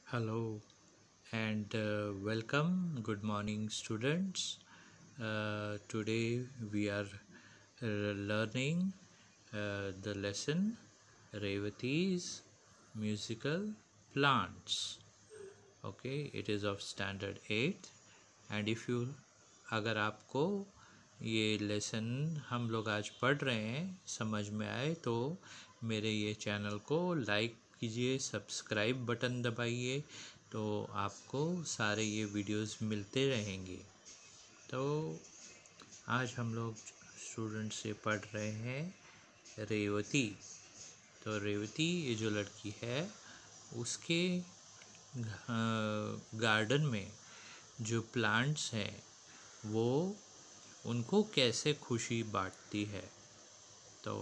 Hello and welcome. Good morning, students. Today we are learning the lesson Revati's musical plants. Okay, it is of standard 8 and if you अगर आपको ये lesson हम लोग आज पढ़ रहे हैं समझ में आए तो मेरे ये चैनल को लाइक कीजिए, सब्सक्राइब बटन दबाइए तो आपको सारे ये वीडियोस मिलते रहेंगे। तो आज हम लोग स्टूडेंट से पढ़ रहे हैं रेवती। तो रेवती ये जो लड़की है उसके गार्डन में जो प्लांट्स हैं वो उनको कैसे खुशी बांटती है। तो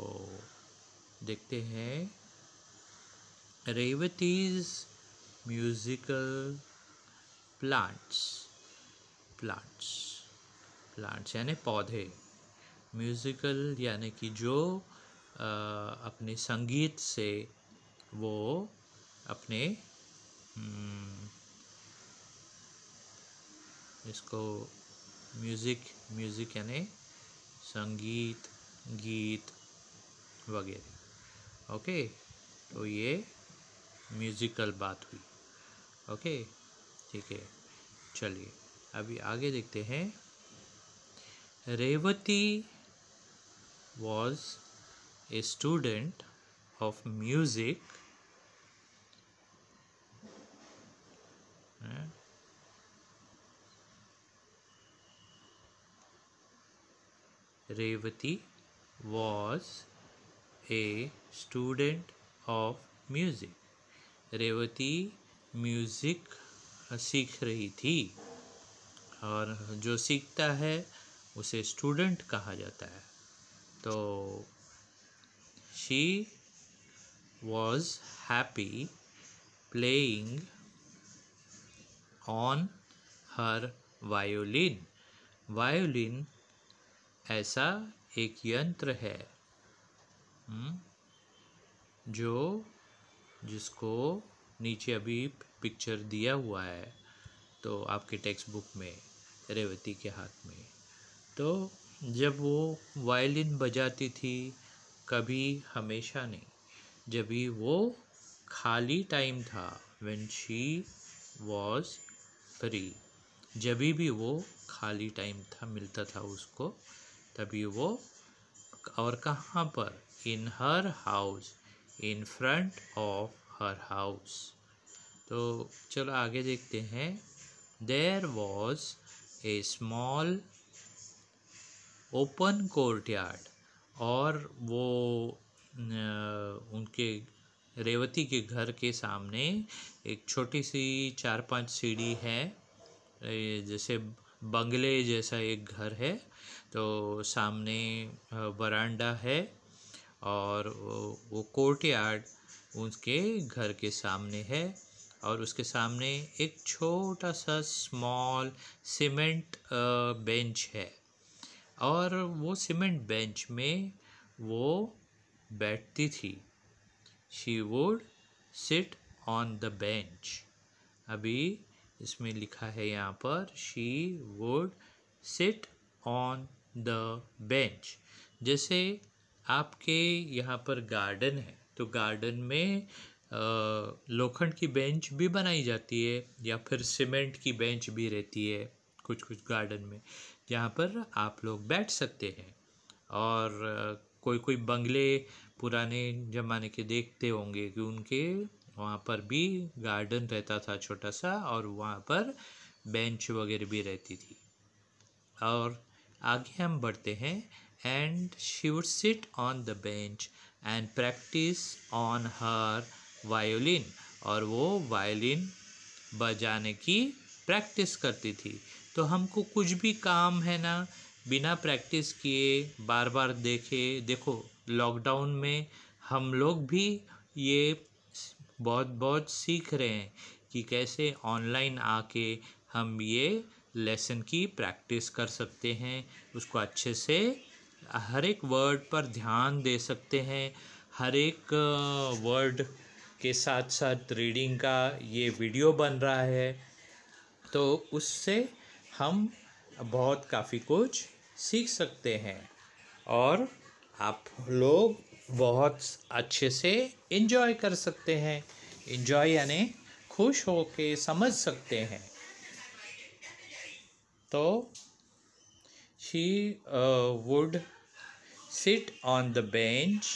देखते हैं रेवतीज म्यूजिकल प्लांट्स। प्लांट्स यानी पौधे, म्यूजिकल यानी कि जो अपने संगीत से वो अपने इसको म्यूज़िक यानी संगीत, गीत वगैरह। ओके, तो ये म्यूज़िकल बात हुई। ओके, ठीक है, चलिए अभी आगे देखते हैं। Revati was a student of music Revati was a student of music. Revati music सीख रही थी और जो सीखता है उसे स्टूडेंट कहा जाता है। तो she was happy playing on her violin. Violin ऐसा एक यंत्र है जिसको नीचे अभी पिक्चर दिया हुआ है तो आपके टेक्स्ट बुक में रेवती के हाथ में। तो जब वो वायलिन बजाती थी, कभी हमेशा नहीं, जब भी वो खाली टाइम था, when she was free, जब भी वो खाली टाइम था मिलता था उसको, तभी वो और कहाँ पर, in her house, in front of her house. तो चलो आगे देखते हैं। There was a small open courtyard, और वो उनके रेवती के घर के सामने एक छोटी सी 4-5 सीढ़ी है, जैसे बंगले जैसा एक घर है। तो सामने बरांडा है और वो कोर्टयार्ड उसके घर के सामने है और उसके सामने एक छोटा सा स्मॉल सीमेंट बेंच है और वो सीमेंट बेंच में वो बैठती थी। She would sit on the bench. अभी इसमें लिखा है यहाँ पर she would sit on the bench. जैसे आपके यहाँ पर गार्डन है तो गार्डन में लोखंड की बेंच भी बनाई जाती है या फिर सीमेंट की बेंच भी रहती है कुछ गार्डन में, जहाँ पर आप लोग बैठ सकते हैं। और कोई बंगले पुराने ज़माने के देखते होंगे कि उनके वहाँ पर भी गार्डन रहता था छोटा सा और वहाँ पर बेंच वगैरह भी रहती थी। और आगे हम बढ़ते हैं। And she would sit on the bench and practice on her violin, और वो वायोलिन बजाने की प्रैक्टिस करती थी। तो हमको कुछ भी काम है ना, बिना प्रैक्टिस किए बार बार देखो लॉकडाउन में हम लोग भी ये बहुत सीख रहे हैं कि कैसे ऑनलाइन आके हम ये लेसन की प्रैक्टिस कर सकते हैं, उसको अच्छे से हर एक वर्ड पर ध्यान दे सकते हैं, हर एक वर्ड के साथ साथ रीडिंग का ये वीडियो बन रहा है, तो उससे हम बहुत काफ़ी कुछ सीख सकते हैं और आप लोग बहुत अच्छे से एंजॉय कर सकते हैं। एंजॉय यानी खुश हो के समझ सकते हैं। तो she would sit on the bench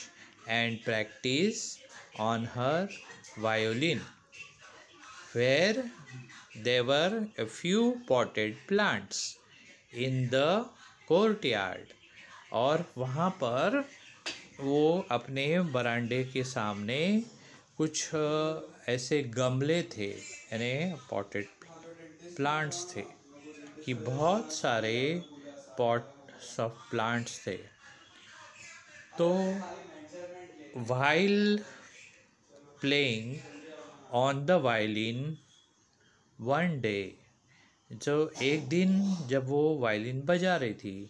and practice on her violin, where there were a few potted plants in the courtyard. और वहाँ पर वो अपने बरामदे के सामने कुछ ऐसे गमले थे, यानी पॉटेड प्लांट्स थे, कि बहुत सारे पॉट्स ऑफ प्लांट्स थे। तो while playing on the violin one day, जो एक दिन जब वो वायलिन बजा रही थी,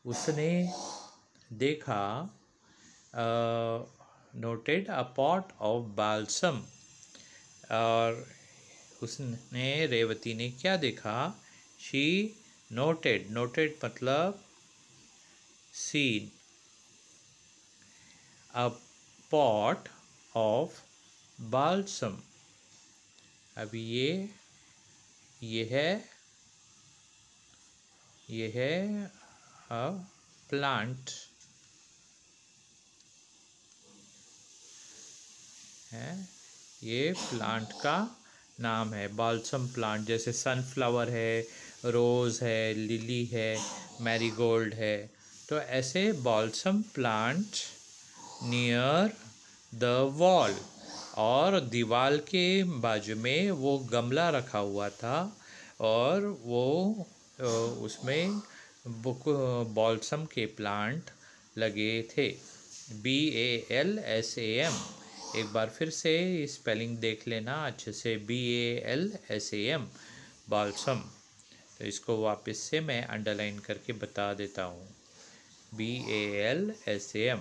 उसने देखा noted a pot of balsam. और उसने रेवती ने क्या देखा? शी नोटेड, नोटेड मतलब seen, a pot of balsam. अब ये है अ प्लांट है, ये प्लांट का नाम है बाल्सम प्लांट। जैसे सनफ्लावर है, रोज़ है, लिली है, मैरीगोल्ड है, तो ऐसे balsam plant near the wall. और दीवार के बाजू में वो गमला रखा हुआ था और वो उसमें बाल्सम के प्लांट लगे थे। BALSAM, एक बार फिर से स्पेलिंग देख लेना अच्छे से, BALSAM, बाल्सम। तो इसको वापस से मैं अंडरलाइन करके बता देता हूँ। BALSAM,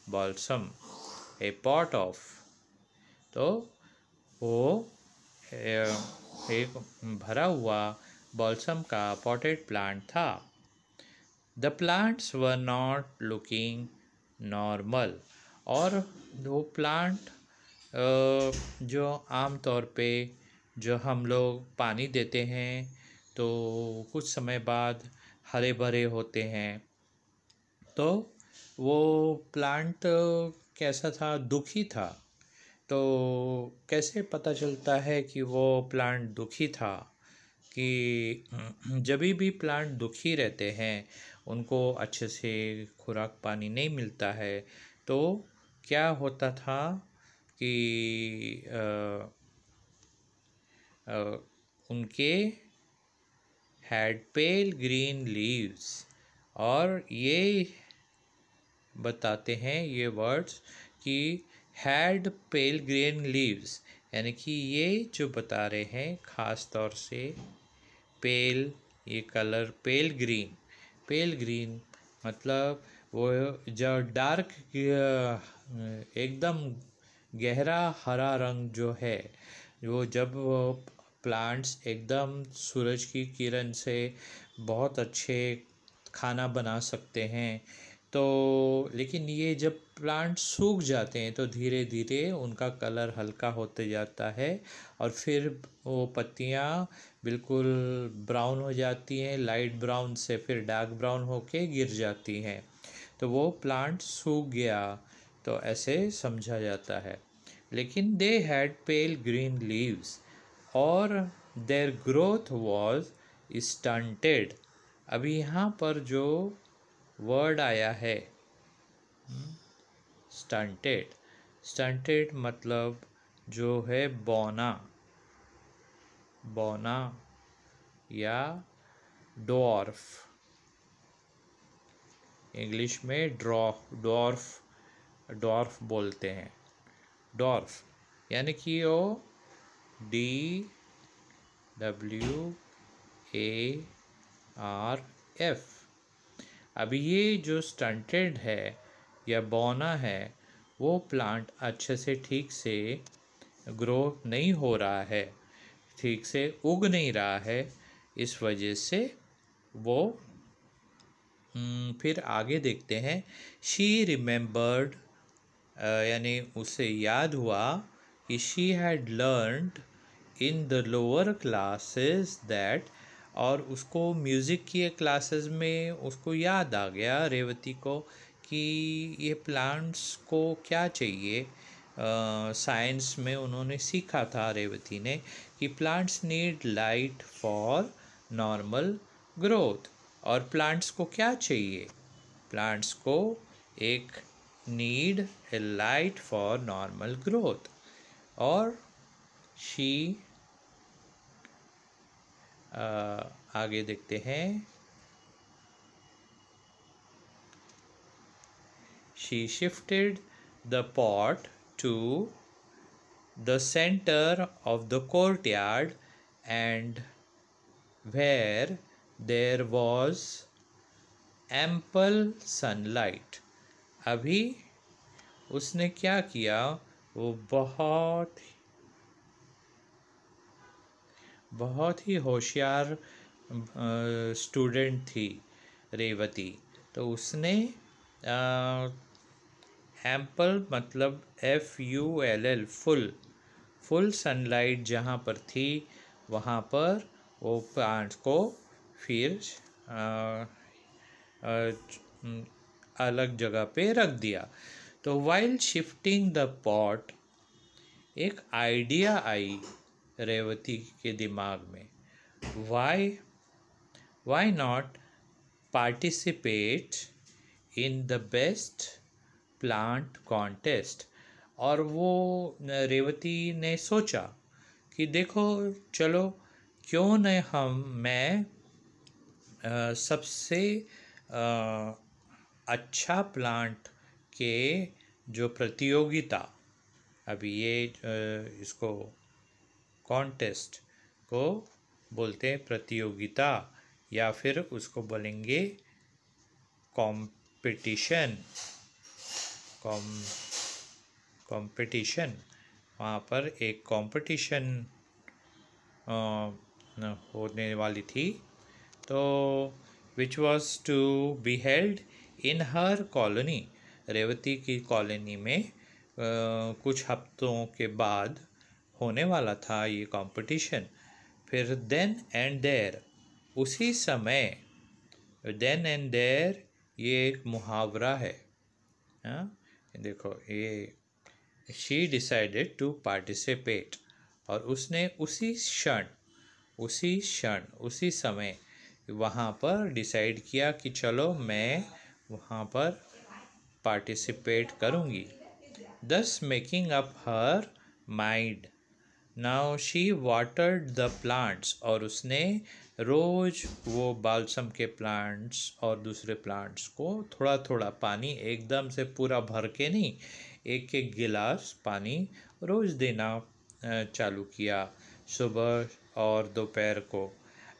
balsam, a pot of. तो वो एक भरा हुआ बाल्सम का पॉटेड प्लांट था। The plants were not looking normal. और वो प्लांट जो आम तौर पे जो हम लोग पानी देते हैं तो कुछ समय बाद हरे भरे होते हैं, तो वो प्लांट कैसा था? दुखी था। तो कैसे पता चलता है कि वो प्लांट दुखी था? कि जब भी प्लांट दुखी रहते हैं, उनको अच्छे से खुराक पानी नहीं मिलता है, तो क्या होता था कि उनके हैड पेल ग्रीन लीव्स। और ये बताते हैं ये वर्ड्स कि हैड पेल ग्रीन लीव्स, यानी कि ये जो बता रहे हैं ख़ास तौर से पेल, ये कलर पेल ग्रीन मतलब वो जो डार्क एकदम गहरा हरा रंग जो है, वो जब प्लांट्स एकदम सूरज की किरण से बहुत अच्छे खाना बना सकते हैं, तो लेकिन ये जब प्लांट सूख जाते हैं तो धीरे धीरे उनका कलर हल्का होते जाता है और फिर वो पत्तियाँ बिल्कुल ब्राउन हो जाती हैं, लाइट ब्राउन से फिर डार्क ब्राउन होके गिर जाती हैं, तो वो प्लांट सूख गया, तो ऐसे समझा जाता है। लेकिन they had pale green leaves और देयर ग्रोथ वॉज स्टंटेड। अभी यहाँ पर जो वर्ड आया है स्टंटेड, स्टंटेड मतलब जो है बौना या डॉर्फ, इंग्लिश में डॉर्फ बोलते हैं। डॉर्फ यानी कि वो DWARF। अभी ये जो स्टंटेड है या बौना है, वो प्लांट अच्छे से ठीक से ग्रो नहीं हो रहा है, ठीक से उग नहीं रहा है, इस वजह से वो फिर आगे देखते हैं। शी रिमेंबर्ड, यानी उसे याद हुआ कि she had learned in the lower classes that, और उसको म्यूज़िक की क्लासेस में उसको याद आ गया रेवती को कि ये प्लांट्स को क्या चाहिए। साइंस में उन्होंने सीखा था रेवती ने कि plants need light for normal growth. और प्लांट्स को क्या चाहिए? प्लांट्स को एक need a light for normal growth. और शी आगे देखते हैं। She shifted the pot to the centre of the courtyard and where there was ample sunlight. अभी उसने क्या किया, वो बहुत ही होशियार स्टूडेंट थी रेवती। तो उसने एम्पल मतलब FULL फुल सनलाइट जहाँ पर थी वहाँ पर वो प्लांट्स को फिर अलग जगह पे रख दिया। तो वाइल शिफ्टिंग द पॉट, एक आइडिया आई रेवती के दिमाग में। Why not participate in the best plant contest. और वो रेवती ने सोचा कि देखो चलो क्यों न मैं सबसे अच्छा प्लांट के जो प्रतियोगिता, अभी ये इसको कॉन्टेस्ट को बोलते हैं प्रतियोगिता, या फिर उसको बोलेंगे कॉम्पिटिशन। कॉम्पिटिशन, वहाँ पर एक कॉम्पिटिशन होने वाली थी। तो which was to be held in her colony, Revati की कॉलोनी में कुछ हफ्तों के बाद होने वाला था ये कंपटीशन। फिर देन एंड देयर, उसी समय, देन एंड देयर ये एक मुहावरा है। हाँ देखो, ये शी डिसाइडेड टू पार्टिसिपेट, और उसने उसी क्षण उसी समय वहाँ पर डिसाइड किया कि चलो मैं वहाँ पर पार्टिसिपेट करूँगी। दस making up her mind, now she watered the plants, और उसने रोज़ वो बालसम के प्लांट्स और दूसरे प्लांट्स को थोड़ा थोड़ा पानी, एकदम से पूरा भर के नहीं, एक एक गिलास पानी रोज़ देना चालू किया, सुबह और दोपहर को।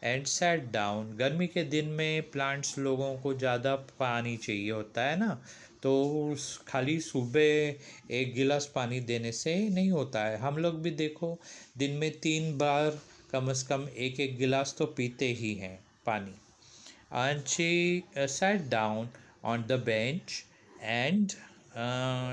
एंड सेट डाउन, गर्मी के दिन में प्लांट्स लोगों को ज़्यादा पानी चाहिए होता है ना, तो खाली सुबह एक गिलास पानी देने से नहीं होता है। हम लोग भी देखो दिन में 3 बार कम से कम एक एक गिलास तो पीते ही हैं पानी। And she sat down on the bench and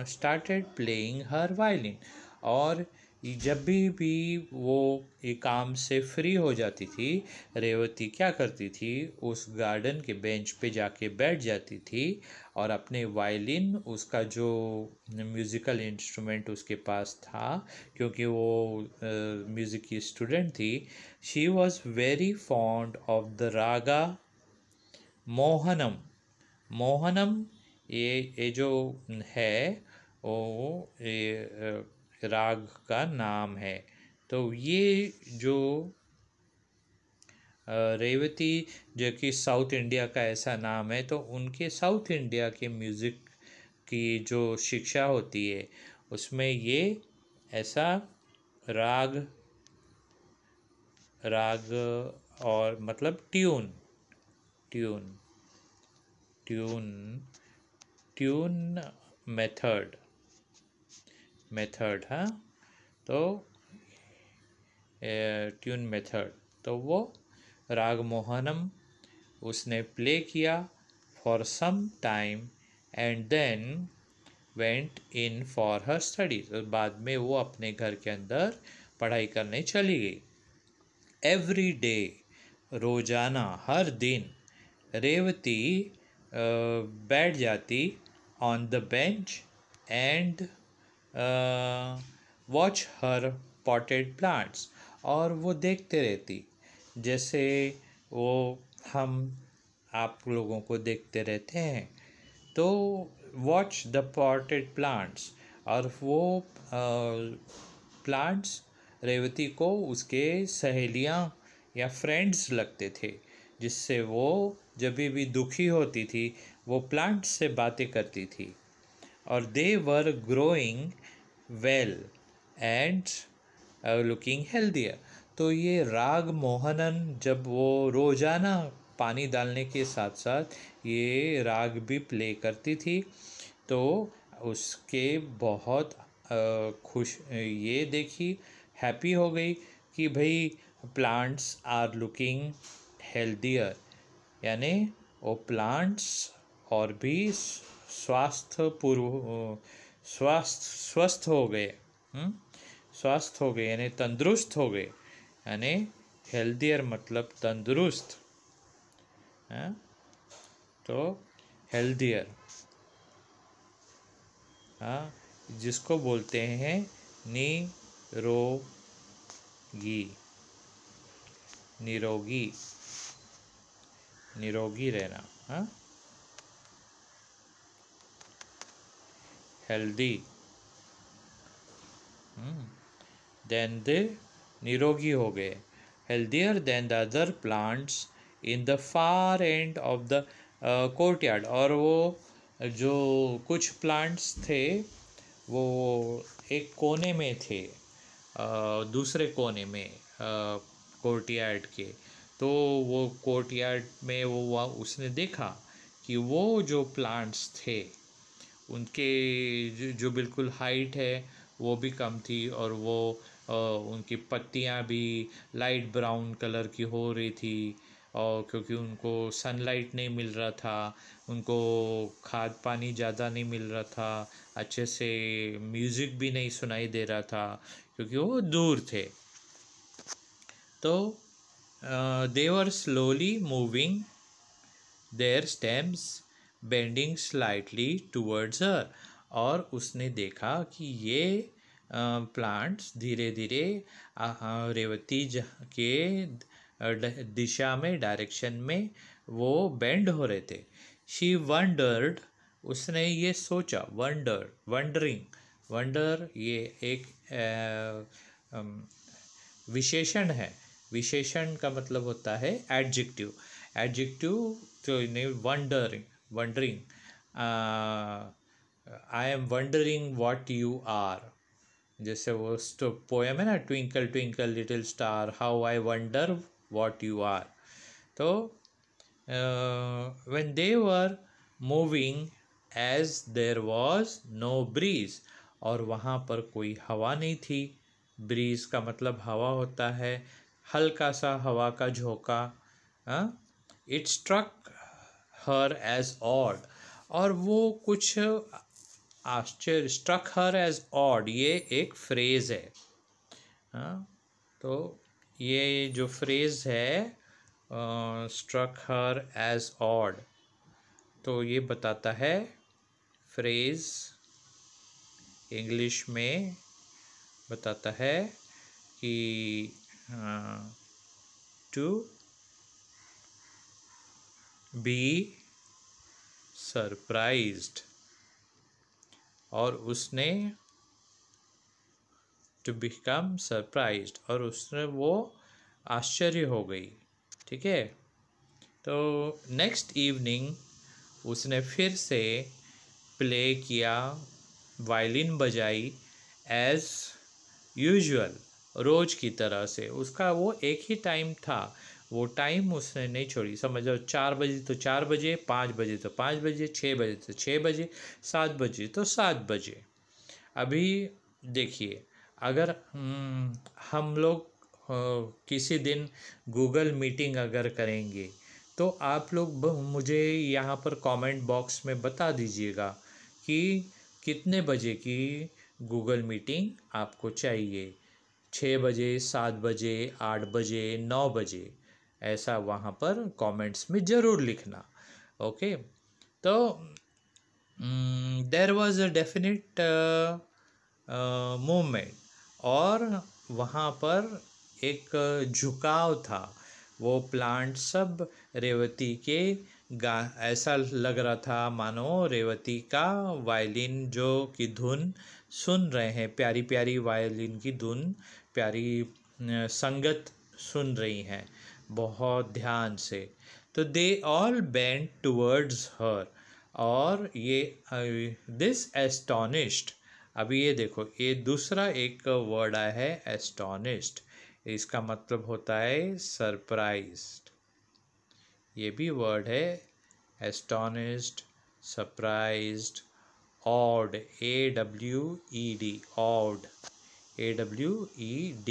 started playing her violin. और जब भी वो ये काम से फ्री हो जाती थी, रेवती क्या करती थी, उस गार्डन के बेंच पे जाके बैठ जाती थी और अपने वायलिन, उसका जो म्यूज़िकल इंस्ट्रूमेंट उसके पास था, क्योंकि वो म्यूज़िक की स्टूडेंट थी। She was very fond of the raga Mohanam. Mohanam ये जो है वो राग का नाम है। तो ये जो रेवती, जो कि साउथ इंडिया का ऐसा नाम है, तो उनके साउथ इंडिया के म्यूज़िक की जो शिक्षा होती है उसमें ये ऐसा राग और मतलब ट्यून मेथड। हाँ, तो ट्यून मेथड, तो वो राग मोहनम उसने प्ले किया for some time and then went in for her study. तो बाद में वो अपने घर के अंदर पढ़ाई करने चली गई। एवरी डे, रोजाना, हर दिन रेवती बैठ जाती on the bench and watch her potted plants, और वो देखते रहती, जैसे वो हम आप लोगों को देखते रहते हैं। तो वॉच द पॉटेड प्लांट्स, और वो प्लांट्स रेवती को उसके सहेलियां या फ्रेंड्स लगते थे, जिससे वो जब भी दुखी होती थी वो प्लांट्स से बातें करती थी। और they were growing well and looking healthier. तो ये राग मोहनन जब वो रोज़ाना पानी डालने के साथ साथ ये राग भी प्ले करती थी, तो उसके बहुत खुश ये देखी, हैप्पी हो गई कि भाई प्लांट्स आर लुकिंग हेल्दियर, यानी वो प्लांट्स और भी स्वस्थ हो गए, स्वस्थ हो गए यानी तंदुरुस्त हो गए, यानी हेल्दियर मतलब तंदुरुस्त, तो हेल्दियर जिसको बोलते हैं निरोगी, निरोगी, निरोगी रहना, हेल्दी, देन दे निरोगी हो गए, healthier then the other plants in the far end of the courtyard. और वो जो कुछ प्लांट्स थे वो एक कोने में थे, दूसरे कोने में कोर्टयार्ड के। तो वो कोर्टयार्ड में वो उसने देखा कि वो जो प्लांट्स थे उनके जो बिल्कुल हाइट है वो भी कम थी, और वो उनकी पत्तियां भी लाइट ब्राउन कलर की हो रही थी, और क्योंकि उनको सनलाइट नहीं मिल रहा था, उनको खाद पानी ज़्यादा नहीं मिल रहा था, अच्छे से म्यूज़िक भी नहीं सुनाई दे रहा था क्योंकि वो दूर थे। तो they were slowly moving their stems bending slightly towards her. और उसने देखा कि ये प्लांट्स धीरे धीरे रेवती के दिशा में, डायरेक्शन में वो बेंड हो रहे थे। शी वंडर्ड, उसने ये सोचा, वंडरिंग, वंडर ये एक विशेषण है, विशेषण का मतलब होता है एडजेक्टिव, एडजेक्टिव तो नहीं, wondering, I am wondering what you are, जैसे वो पोएम है ना, twinkle twinkle little star how I wonder what you are. तो when they were moving as there was no breeze, और वहाँ पर कोई हवा नहीं थी। ब्रीज का मतलब हवा होता है, हल्का सा हवा का झोंका। It struck her as odd, और वो कुछ आश्चर्य, स्ट्रक हर एज ऑड ये एक फ्रेज है। तो ये जो फ्रेज है स्ट्रक हर एज ऑड, तो ये बताता है, फ्रेज इंग्लिश में बताता है कि टू बी सरप्राइज्ड, और उसने टू बिकम सरप्राइज्ड, और उसने वो आश्चर्य हो गई। ठीक है, तो नेक्स्ट इवनिंग उसने फिर से प्ले किया, वायलिन बजाई एज यूजुअल, रोज की तरह से। उसका वो एक ही टाइम था, वो टाइम उसने नहीं छोड़ी। समझ लो 4 बजे तो 4 बजे, 5 बजे तो 5 बजे, 6 बजे तो 6 बजे, 7 बजे तो 7 बजे। अभी देखिए, अगर हम लोग किसी दिन गूगल मीटिंग अगर करेंगे तो आप लोग मुझे यहाँ पर कमेंट बॉक्स में बता दीजिएगा कि कितने बजे की गूगल मीटिंग आपको चाहिए। 6 बजे, 7 बजे, 8 बजे, 9 बजे, ऐसा वहाँ पर कमेंट्स में ज़रूर लिखना। ओके, तो there was a definite movement, और वहाँ पर एक झुकाव था। वो प्लांट सब रेवती के ऐसा लग रहा था मानो रेवती का वायलिन जो की धुन सुन रहे हैं, प्यारी प्यारी वायलिन की धुन, प्यारी संगत सुन रही हैं बहुत ध्यान से। तो दे ऑल बेंट टुवर्ड्स हर, और ये दिस एस्टोनिश्ड। अभी ये देखो, ये दूसरा एक वर्ड आया है एस्टोनिश्ड, इसका मतलब होता है सरप्राइज्ड। ये भी वर्ड है astonished, surprised, odd, AWED, odd, AWED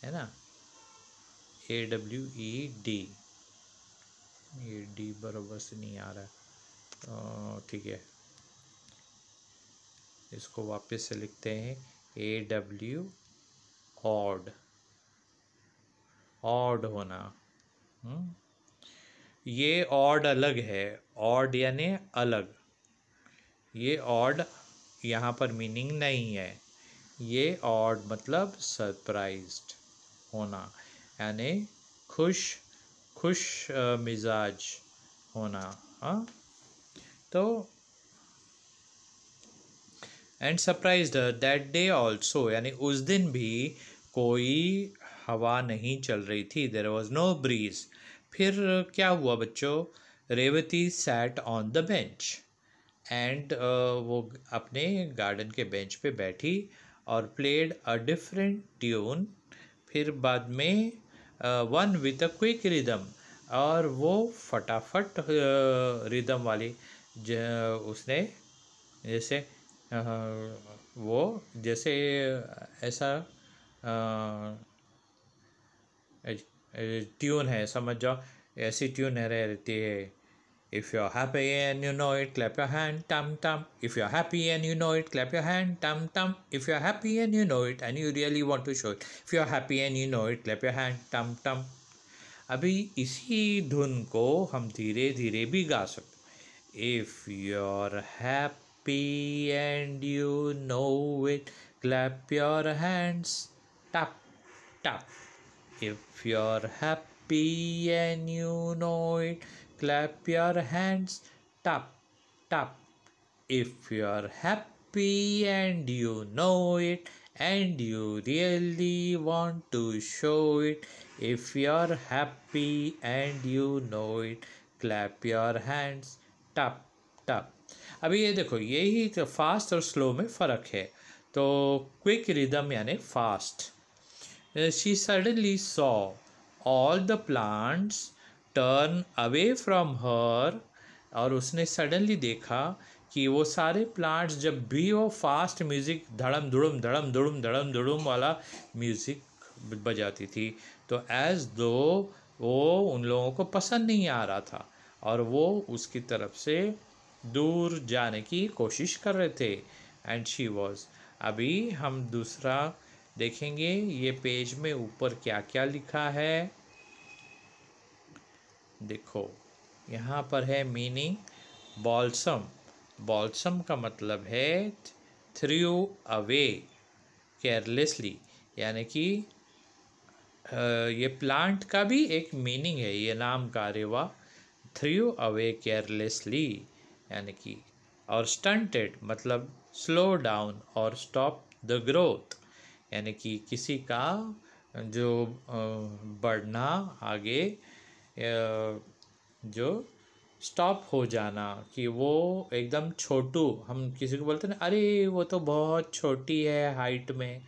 है ना, AWED। ये डी बराबर से नहीं आ रहा है, ठीक है, इसको वापस से लिखते हैं AW, ऑड, ऑड होना। ये ऑड अलग है, ऑड यानी अलग, ये ऑड यहाँ पर मीनिंग नहीं है। ये ऑड मतलब सरप्राइज्ड होना, यानी खुश मिजाज होना। हाँ, तो and surprised that day also, यानी उस दिन भी कोई हवा नहीं चल रही थी, देयर वॉज नो ब्रीज। फिर क्या हुआ बच्चों, Revati sat on the bench, and वो अपने गार्डन के बेंच पे बैठी और प्लेड अ डिफरेंट ट्यून। फिर बाद में one with a quick rhythm, और वो फटाफट रिदम वाली उसने जैसे वो जैसे ऐसा ट्यून है, समझ जाओ, ऐसी ट्यून है रहती है। If you're happy and you know it, clap your hand, tum tum. If you're happy and you know it, clap your hand, tum tum. If you're happy and you know it, and you really want to show it, if you're happy and you know it, clap your hand, tum tum. अभी इसी धुन को हम धीरे धीरे भी गा सकते। If you're happy and you know it, clap your hands, tap tap. If you're happy and you know it, clap your hands, tap tap. If you're happy and you know it, and you really want to show it, if you're happy and you know it, clap your hands, tap tap. अभी ये देखो, यही तो fast और slow में फ़र्क है। तो क्विक रिदम यानी fast. She suddenly saw all the plants turn away from her, और उसने सडनली देखा कि वो सारे प्लांट्स, जब भी वो फास्ट म्यूज़िक धड़म धुड़ुम धड़म धुड़ुम धड़म धुड़ुम वाला म्यूज़िक बजाती थी, तो एज दो वो उन लोगों को पसंद नहीं आ रहा था और वो उसकी तरफ से दूर जाने की कोशिश कर रहे थे। एंड शी वॉज, अभी हम दूसरा देखेंगे ये पेज में ऊपर क्या क्या लिखा है। देखो यहाँ पर है मीनिंग, बॉल्सम। बॉल्सम का मतलब है थ्रू अवे केयरलेसली, यानी कि ये प्लांट का भी एक मीनिंग है, ये नाम का रेवा, थ्रू अवे केयरलेसली यानी कि, और स्टंटेड मतलब स्लो डाउन और स्टॉप द ग्रोथ, यानी कि किसी का जो बढ़ना आगे जो स्टॉप हो जाना, कि वो एकदम छोटू, हम किसी को बोलते हैं ना, अरे वो तो बहुत छोटी है हाइट में,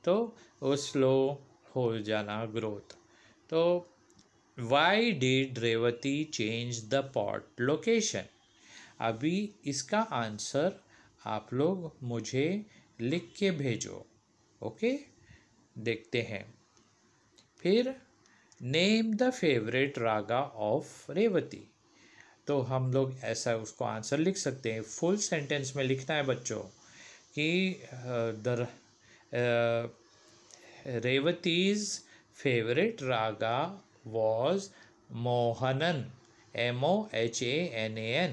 तो वो स्लो हो जाना ग्रोथ। तो why did Revati change the pot location? अभी इसका आंसर आप लोग मुझे लिख के भेजो। ओके, देखते हैं। फिर name the favourite raga of Revati. तो हम लोग ऐसा उसको आंसर लिख सकते हैं। फुल सेंटेंस में लिखना है बच्चों कि the Revathi's favourite raga was Mohanan, MOHANAN।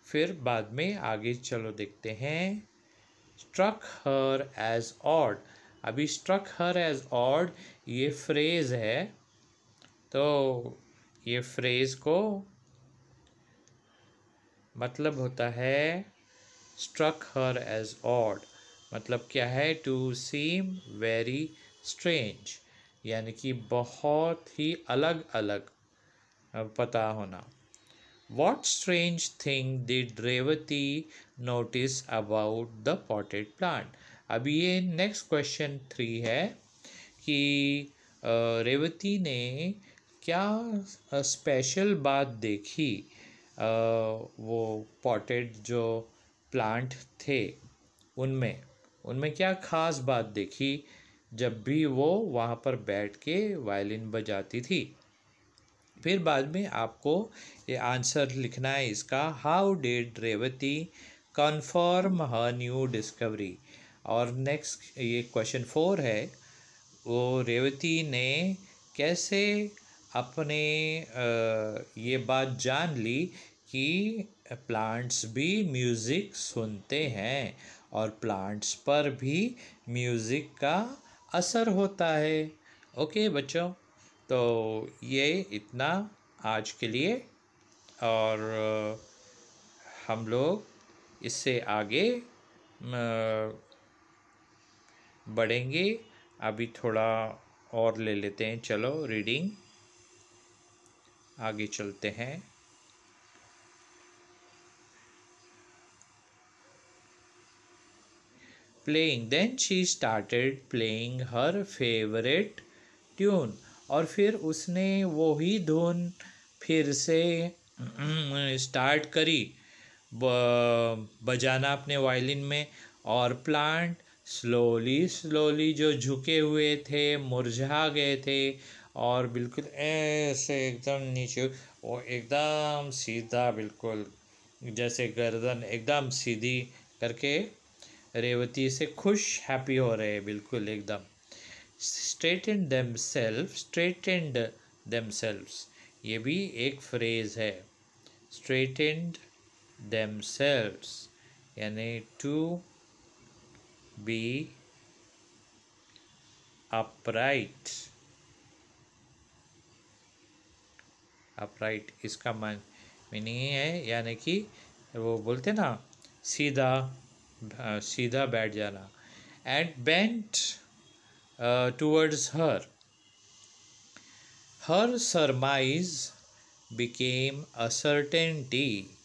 फिर बाद में आगे चलो देखते हैं। Struck her as odd. अभी स्ट्रक हर एज ऑड ये फ्रेज है, तो ये फ्रेज को मतलब होता है स्ट्रक हर एज ऑड, मतलब क्या है, टू सीम वेरी स्ट्रेंज, यानी कि बहुत ही अलग अलग पता होना। What strange thing did Revati notice about the potted plant? अभी ये नेक्स्ट क्वेश्चन 3 है कि रेवती ने क्या स्पेशल बात देखी वो पॉटेड जो प्लांट थे उनमें क्या ख़ास बात देखी जब भी वो वहाँ पर बैठ के वायलिन बजाती थी। फिर बाद में आपको ये आंसर लिखना है इसका। How did Revati confirm her new discovery. और नेक्स्ट ये क्वेश्चन 4 है, वो रेवती ने कैसे अपने ये बात जान ली कि प्लांट्स भी म्यूज़िक सुनते हैं और प्लांट्स पर भी म्यूज़िक का असर होता है। ओके बच्चों, तो ये इतना आज के लिए, और हम लोग इससे आगे बढ़ेंगे। अभी थोड़ा और ले लेते हैं, चलो रीडिंग आगे चलते हैं। Playing, then she started playing her favourite tune. और फिर उसने वही धुन फिर से स्टार्ट करी बजाना अपने वायलिन में, और प्लांट स्लोली स्लोली जो झुके हुए थे, मुरझा गए थे, और बिल्कुल ऐसे एकदम नीचे, वो एकदम सीधा, बिल्कुल जैसे गर्दन एकदम सीधी करके रेवती से खुश हैप्पी हो रहे हैं, बिल्कुल एकदम। स्ट्रेटेंड देमसेल्व्स, ये भी एक फ्रेज है। स्ट्रेटेंड देमसेल्व्स यानी टू बी अपराइट। अपराइट इसका मीनिंग है, यानी कि वो बोलते ना सीधा बैठ जाना। And bent towards her सरमाइज became a certainty.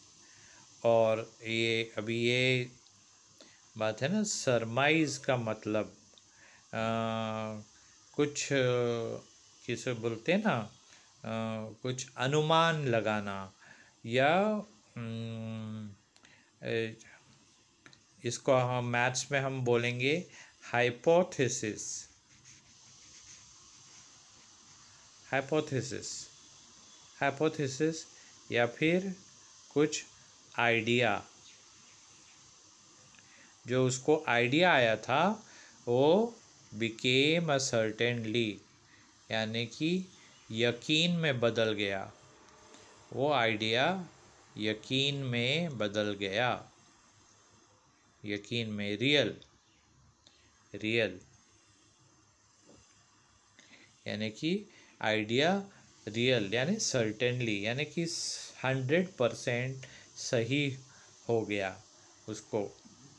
और ये अभी ये बात है ना, सरमाइज का मतलब कुछ किसे बोलते हैं ना, कुछ अनुमान लगाना, या इसको हम मैथ्स में हम बोलेंगे हाइपोथेसिस। हाइपोथेसिस या फिर कुछ आइडिया, जो उसको आइडिया आया था वो बिकेम अ सर्टेनली, यानी कि यकीन में बदल गया। वो आइडिया यकीन में बदल गया, यकीन में, रियल यानी कि आइडिया रियल, यानी सर्टेनली, यानी कि 100% सही हो गया उसको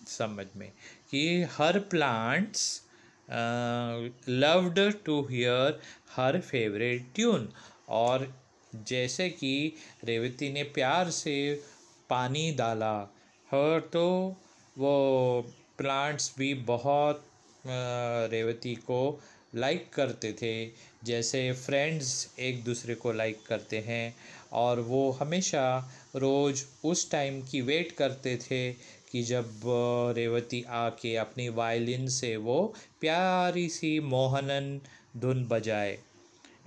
समझ में कि her plants loved to hear her favourite tune. और जैसे कि रेवती ने प्यार से पानी डाला हर, तो वो प्लांट्स भी बहुत रेवती को लाइक करते थे, जैसे फ्रेंड्स एक दूसरे को लाइक करते हैं। और वो हमेशा रोज़ उस टाइम की वेट करते थे कि जब रेवती आके अपनी वायलिन से वो प्यारी सी मोहनन धुन बजाए।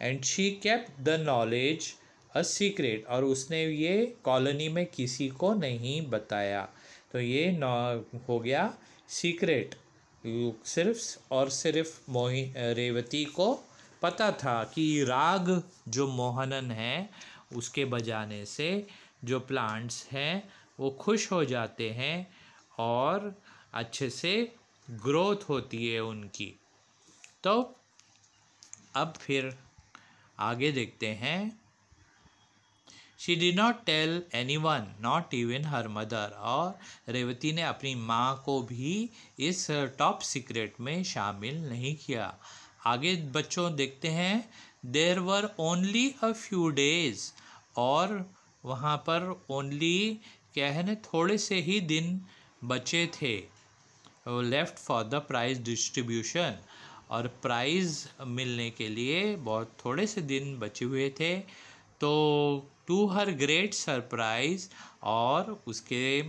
And she kept the knowledge a secret, और उसने ये कॉलोनी में किसी को नहीं बताया। तो ये हो गया सीक्रेट। सिर्फ और सिर्फ रेवती को पता था कि राग जो मोहनन है उसके बजाने से जो प्लांट्स हैं वो खुश हो जाते हैं और अच्छे से ग्रोथ होती है उनकी। तो अब फिर आगे देखते हैं। She did not tell anyone, not even her mother, और रेवती ने अपनी माँ को भी इस टॉप सीक्रेट में शामिल नहीं किया। आगे बच्चों देखते हैं। There were only a few days, और वहाँ पर only क्या है ना, थोड़े से ही दिन बचे थे left for the prize distribution, और प्राइज़ मिलने के लिए बहुत थोड़े से दिन बचे हुए थे। तो टू हर ग्रेट सरप्राइज, और उसके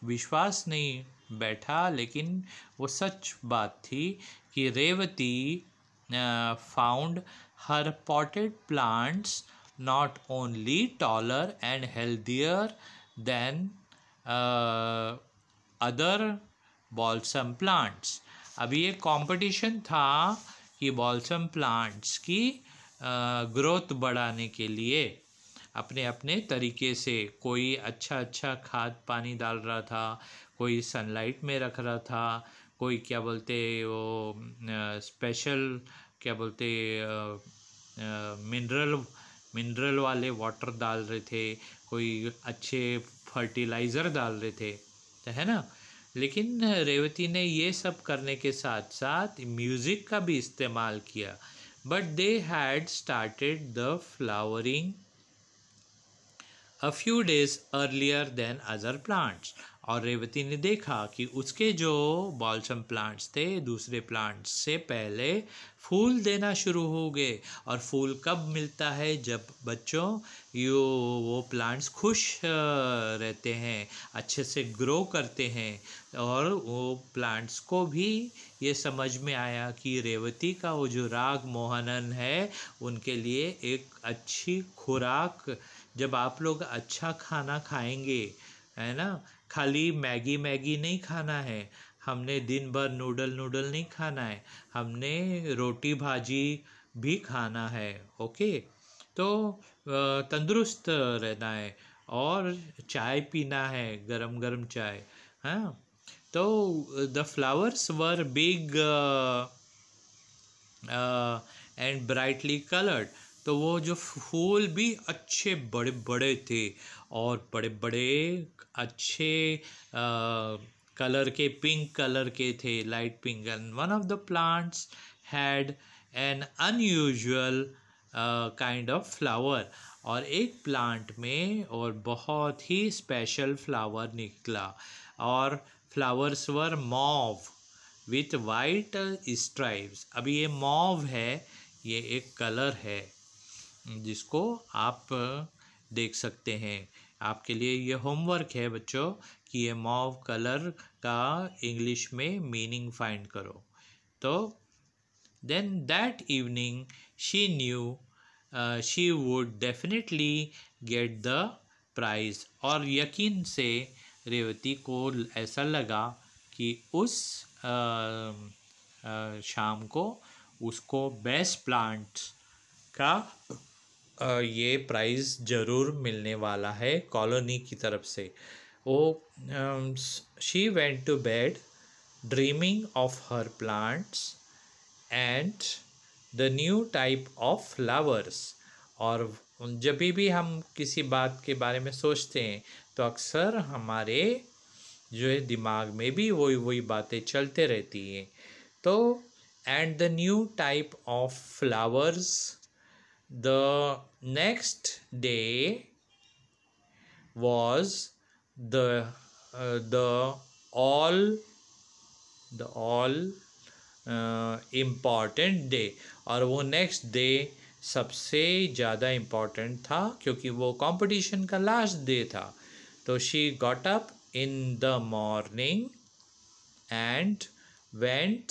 विश्वास नहीं बैठा, लेकिन वो सच बात थी कि Revathi found her potted plants not only taller and healthier than other balsam plants. अभी एक कंपटीशन था कि बॉल्सम प्लांट्स की ग्रोथ बढ़ाने के लिए अपने अपने तरीके से कोई अच्छा खाद पानी डाल रहा था, कोई सनलाइट में रख रहा था, कोई क्या बोलते वो स्पेशल क्या बोलते मिनरल वाले वाटर डाल रहे थे, कोई अच्छे फर्टिलाइज़र डाल रहे थे, तो है ना। लेकिन रेवती ने ये सब करने के साथ साथ म्यूज़िक का भी इस्तेमाल किया। But they had started the flowering a few days earlier than other plants, और रेवती ने देखा कि उसके जो बॉल्सम प्लांट्स थे दूसरे प्लांट्स से पहले फूल देना शुरू हो गए। और फूल कब मिलता है? जब बच्चों वो प्लांट्स खुश रहते हैं, अच्छे से ग्रो करते हैं। और वो प्लांट्स को भी ये समझ में आया कि रेवती का वो जो राग मोहनन है उनके लिए एक अच्छी खुराक। जब आप लोग अच्छा खाना खाएंगे, है ना, खाली मैगी नहीं खाना है, हमने दिन भर नूडल नहीं खाना है, हमने रोटी भाजी भी खाना है। ओके, तो तंदुरुस्त रहना है और चाय पीना है, गरम चाय। हाँ, तो the flowers were big and brightly coloured, तो वो जो फूल भी अच्छे बड़े बड़े थे और बड़े बड़े अच्छे कलर के, पिंक कलर के थे, light pink. And one of the plants had an unusual kind of flower, और एक प्लांट में और बहुत ही स्पेशल फ्लावर निकला, और flowers were mauve with white stripes. अभी ये मॉव है, ये एक कलर है जिसको आप देख सकते हैं। आपके लिए ये होमवर्क है बच्चों कि ये मॉव कलर का इंग्लिश में मीनिंग फाइंड करो। तो then that evening she knew she would definitely get the prize, और यकीन से रेवती को ऐसा लगा कि उस शाम को उसको बेस्ट प्लांट का ये प्राइज़ ज़रूर मिलने वाला है कॉलोनी की तरफ से। वो she went to bed dreaming of her plants and the new type of flowers. और जब भी हम किसी बात के बारे में सोचते हैं तो अक्सर हमारे जो है दिमाग में भी वही बातें चलते रहती हैं। तो and the new type of flowers the next day was the all important day, और वो नेक्स्ट डे सबसे ज़्यादा इम्पॉर्टेंट था क्योंकि वो कंपटीशन का लास्ट डे था। तो she got up in the morning and went,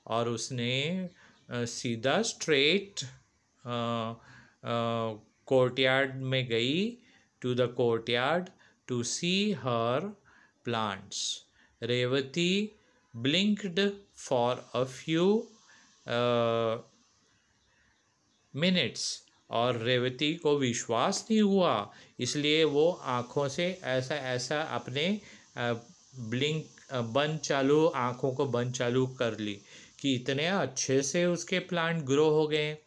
और उसने सीधा स्ट्रेट कोर्टयार्ड में गई, to the courtyard to see her plants. Revati blinked for a few minutes, और रेवती को विश्वास नहीं हुआ, इसलिए वो आँखों से ऐसा ऐसा अपने ब्लिंक बंद चालू, आँखों को बंद चालू कर ली कि इतने अच्छे से उसके प्लांट ग्रो हो गए.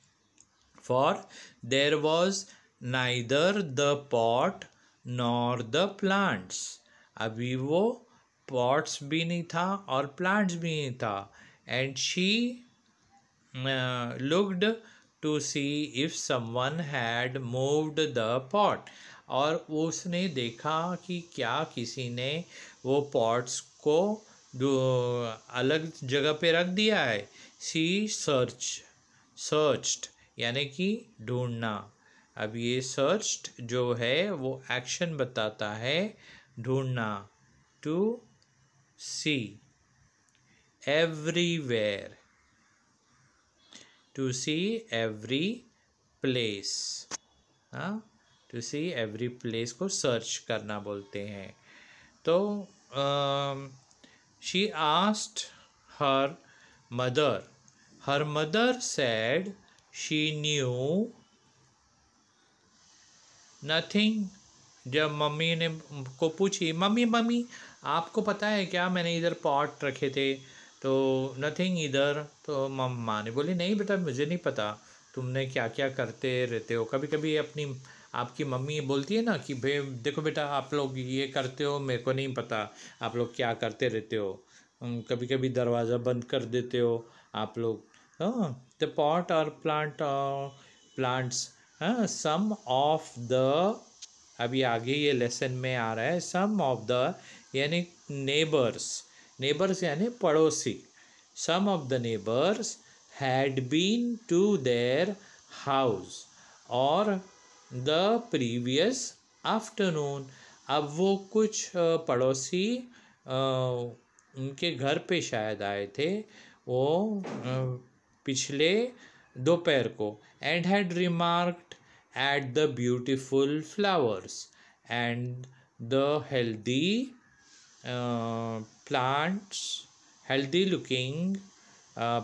For their was neither the pot nor the plants. अभी वो पॉट्स भी नहीं था और प्लांट्स भी नहीं था. And she looked to see if someone had moved the pot, और उसने देखा कि क्या किसी ने वो पॉट्स को अलग जगह पे रख दिया है. शी सर्च्ड यानी कि ढूंढना. अब ये सर्च्ड जो है वो एक्शन बताता है, ढूंढना. To see everywhere, to see every place. हाँ, to see every place को सर्च करना बोलते हैं. तो she asked her mother said she knew nothing. जब मम्मी ने को पूछी, मम्मी आपको पता है क्या मैंने इधर पॉट रखे थे, तो नथिंग इधर. तो मम्मा ने बोली नहीं बेटा मुझे नहीं पता तुमने क्या क्या करते रहते हो. कभी कभी अपनी आपकी मम्मी बोलती है ना कि भाई देखो बेटा आप लोग ये करते हो, मेरे को नहीं पता आप लोग क्या करते रहते हो, कभी कभी दरवाज़ा बंद कर देते हो आप लोग. द पॉट और प्लांट्स सम ऑफ द, अभी आगे ये लेसन में आ रहा है, सम ऑफ द यानी नेबर्स यानी पड़ोसी. Some of the neighbours had been to their house और द प्रीवियस आफ्टरनून. अब वो कुछ पड़ोसी उनके घर पे शायद आए थे वो पिछले दोपहर को. And had remarked at the beautiful flowers and the healthy looking